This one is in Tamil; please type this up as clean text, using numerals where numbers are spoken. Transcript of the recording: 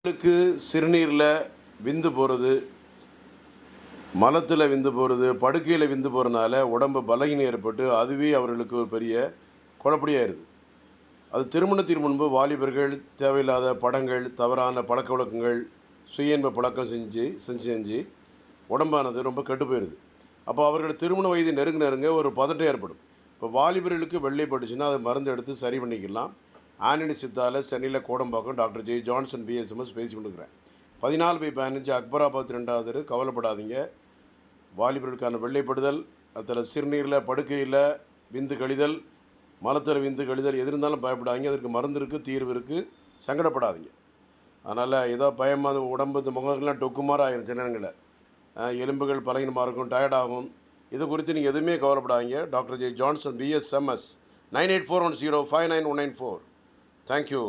பெண்களுக்கு சிறுநீரில் விந்து போகிறது, மலத்தில் விந்து போகிறது, படுக்கையில் விந்து போகிறனால உடம்பு பலகீனம் ஏற்பட்டு அதுவே அவர்களுக்கு ஒரு பெரிய குழப்படியாயிருது. அது திருமணத்திற்கு முன்பு வாலிபர்கள் தேவையில்லாத படங்கள், தவறான பழக்க வழக்கங்கள், சுய இன்ப பழக்கம் செஞ்சு உடம்பானது ரொம்ப கெட்டு போயிடுது. அப்போ அவர்கள் திருமண வயது நெருங்க ஒரு பதட்டம் ஏற்படும். இப்போ வாலிபர்களுக்கு வெள்ளை பட்டுச்சுன்னா அதை மருந்து எடுத்து சரி பண்ணிக்கலாம். ஆண்டனி சித்தால சென்னையில் Kodambakkam doctor J Johnson BSMS பேசி கொண்டுருக்கிறேன். 14/15 அக்பராபாத் 2வது தெரு. கவலைப்படாதீங்க. வாலிபர்களுக்கான வெள்ளைப்படுதல், அதில் சிறுநீரில் படுக்கையில் விந்து கழிதல், மலத்தில் விந்து கழிதல் எது இருந்தாலும் பயப்படாதீங்க. அதற்கு மருந்து இருக்குது, தீர்வு இருக்குது. சங்கடப்படாதீங்க. அதனால் ஏதோ பயமாக உடம்பு இந்த முகங்கள்லாம் டொக்குமாறு ஆகிடும். சின்னங்களை எலும்புகள் பலகீனமாக இருக்கும், டயர்டாகும். இது குறித்து நீங்கள் எதுவுமே கவலைப்படாதீங்க. Doctor J Johnson BSMS 9841059194. Thank you.